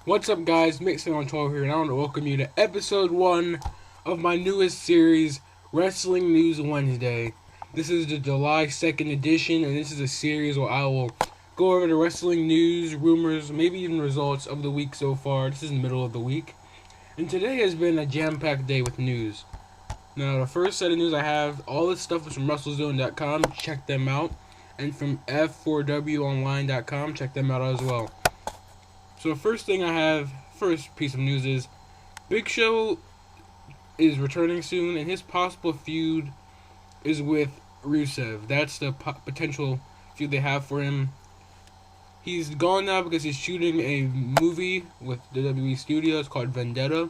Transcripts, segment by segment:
What's up, guys? Mixing on 12 here, and I want to welcome you to episode 1 of my newest series, Wrestling News Wednesday. This is the July 2nd edition, and this is a series where I will go over the wrestling news, rumors, maybe even results of the week so far. This is the middle of the week, and today has been a jam-packed day with news. Now, the first set of news I have, all this stuff is from WrestleZone.com, check them out, and from F4WOnline.com, check them out as well. So the first piece of news is Big Show is returning soon, and his possible feud is with Rusev. That's the potential feud they have for him. He's gone now because he's shooting a movie with the WWE Studios called Vendetta.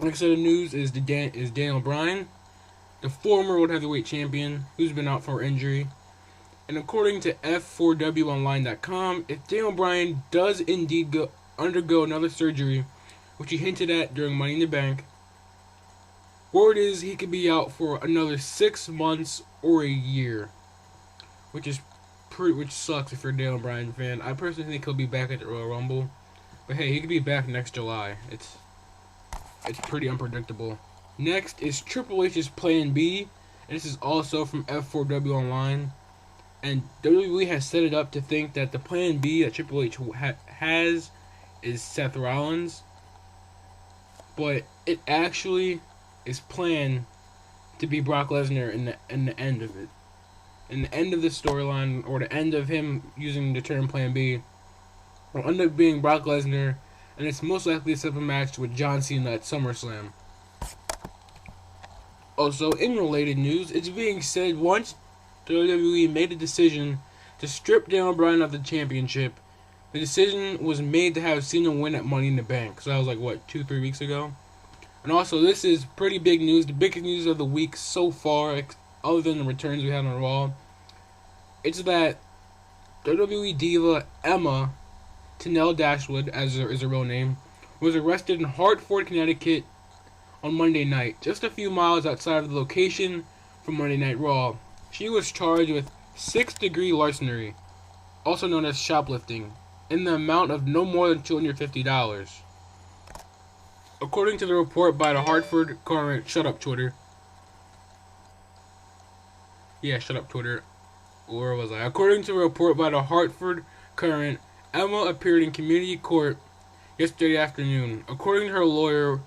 Next set of news is Daniel Bryan, the former World Heavyweight Champion, who's been out for injury. And according to F4WOnline.com, if Daniel Bryan does indeed undergo another surgery, which he hinted at during Money in the Bank, word is he could be out for another 6 months or a year, which sucks if you're a Daniel Bryan fan. I personally think he'll be back at the Royal Rumble, but hey, he could be back next July. It's pretty unpredictable. Next is Triple H's Plan B, and this is also from F4W Online. And WWE has set it up to think that the Plan B that Triple H has is Seth Rollins, but it actually is planned to be Brock Lesnar in the end of it. In the end of the storyline, or the end of him using the term Plan B, will end up being Brock Lesnar, and it's most likely to set up a match with John Cena at SummerSlam. Also, in related news, it's being said once WWE made a decision to strip Daniel Bryan of the championship, the decision was made to have Cena win at Money in the Bank. So that was like, 2-3 weeks ago? And also, this is pretty big news. The biggest news of the week so far, other than the returns we had on Raw, it's that WWE diva Emma Tennell Dashwood, as is her real name, was arrested in Hartford, Connecticut on Monday night, just a few miles outside of the location from Monday Night Raw. She was charged with 6th-degree larceny, also known as shoplifting, in the amount of no more than $250. According to the report by the Hartford Courant, shut up Twitter. Where was I? According to a report by the Hartford Courant, Emma appeared in community court yesterday afternoon. According to her lawyer,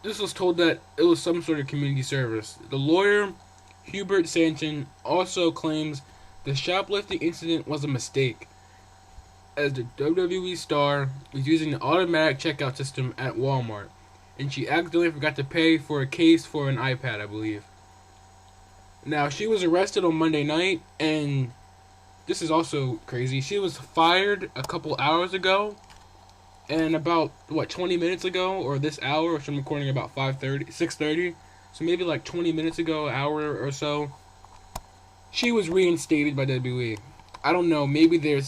this was told that it was some sort of community service. The lawyer, Hubert Santon, also claims the shoplifting incident was a mistake, as the WWE star was using the automatic checkout system at Walmart, and she accidentally forgot to pay for a case for an iPad, I believe. Now, she was arrested on Monday night, and this is also crazy. She was fired a couple hours ago, and about, 20 minutes ago, or this hour, which I'm recording about 6:30, so maybe like 20 minutes ago, an hour or so, she was reinstated by WWE. I don't know, maybe I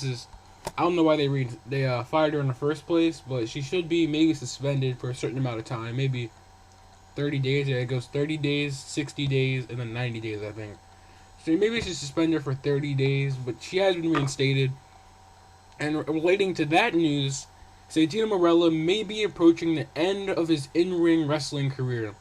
don't know why they fired her in the first place, but she should be maybe suspended for a certain amount of time, maybe 30 days. Yeah, it goes 30 days, 60 days, and then 90 days, I think. So maybe she should suspend her for 30 days, but she has been reinstated. And relating to that news, Santino Marella may be approaching the end of his in-ring wrestling career.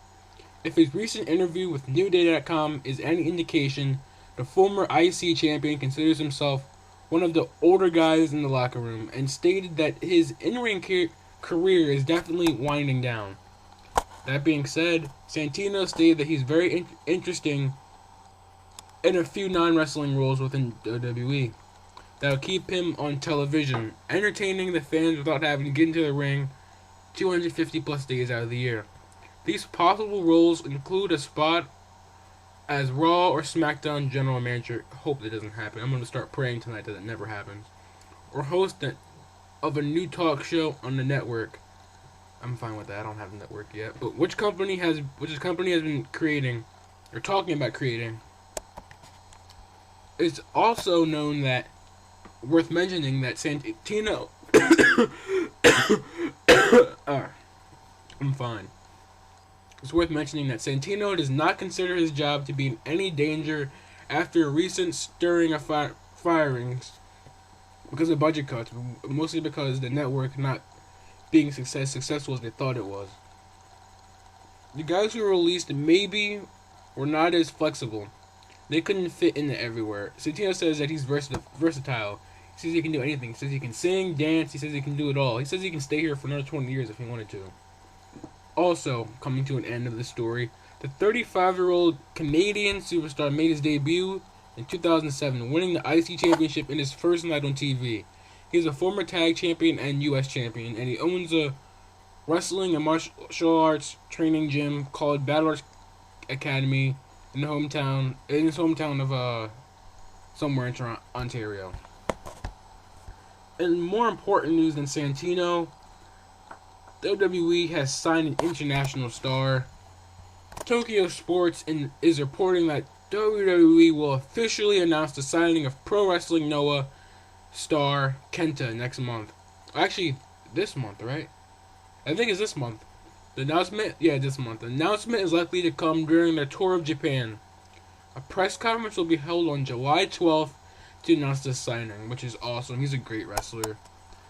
If his recent interview with NewDay.com is any indication, the former IC champion considers himself one of the older guys in the locker room, and stated that his in-ring career is definitely winding down. That being said, Santino stated that he's very interesting in a few non-wrestling roles within WWE that will keep him on television, entertaining the fans without having to get into the ring 250 plus days out of the year. These possible roles include a spot as Raw or SmackDown general manager. Hope that doesn't happen. I'm going to start praying tonight that it never happens. Or host of a new talk show on the network. I'm fine with that. I don't have the network yet. But which company has been creating, or talking about creating. It's also known that, worth mentioning, that Santino I'm fine. It's worth mentioning that Santino does not consider his job to be in any danger after a recent stirring of firings because of budget cuts, mostly because the network not being successful as they thought it was. The guys who were released maybe were not as flexible. They couldn't fit into everywhere. Santino says that he's versatile. He says he can do anything. He says he can sing, dance. He says he can do it all. He says he can stay here for another 20 years if he wanted to. Also, coming to an end of the story, the 35-year-old Canadian superstar made his debut in 2007, winning the IC Championship in his first night on TV. He's a former tag champion and U.S. champion, and he owns a wrestling and martial arts training gym called Battle Arts Academy in his hometown of somewhere in Ontario. And more important news than Santino, WWE has signed an international star. Tokyo Sports is reporting that WWE will officially announce the signing of Pro Wrestling Noah star Kenta next month. Actually, this month, right? I think it's this month. The announcement? Yeah, this month. The announcement is likely to come during their tour of Japan. A press conference will be held on July 12th to announce this signing, which is awesome. He's a great wrestler.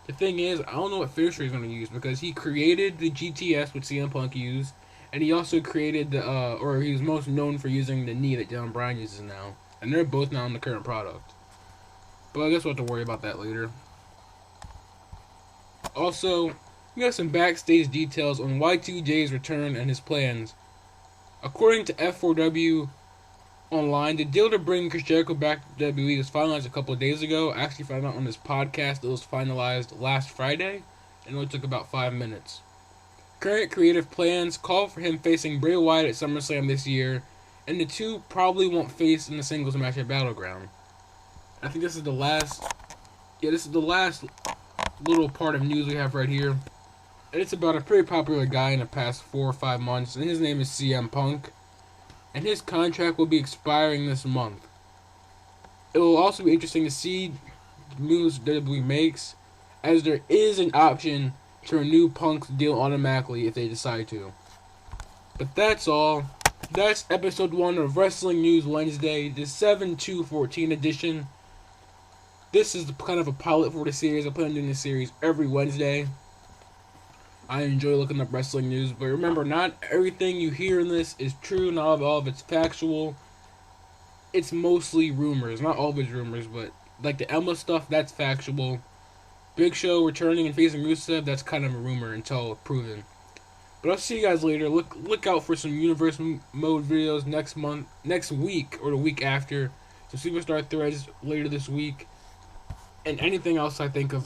The thing is, I don't know what finisher he's going to use because he created the GTS, which CM Punk used, and he also created or he was most known for using the knee that Bryan uses now. And they're both now in the current product. But I guess we'll have to worry about that later. Also, we got some backstage details on Y2J's return and his plans. According to F4W Online, the deal to bring Chris Jericho back to WWE was finalized a couple of days ago. I actually found out on this podcast it was finalized last Friday, and it only took about 5 minutes. Current creative plans call for him facing Bray Wyatt at SummerSlam this year, and the two probably won't face in a singles match at Battleground. I think this is the last little part of news we have right here. And it's about a pretty popular guy in the past 4 or 5 months, and his name is CM Punk. And his contract will be expiring this month. It will also be interesting to see the moves WWE makes, as there is an option to renew Punk's deal automatically if they decide to. But that's all. That's episode 1 of Wrestling News Wednesday, the 7/2/14 edition. This is kind of a pilot for the series. I plan on doing this series every Wednesday. I enjoy looking up wrestling news, but remember, not everything you hear in this is true, not all of it's factual. It's mostly rumors, not all of it's rumors, but like the Emma stuff, that's factual. Big Show returning and facing Rusev, that's kind of a rumor until proven. But I'll see you guys later. Look out for some Universe Mode videos next week, or the week after. Some Superstar threads later this week, and anything else I think of.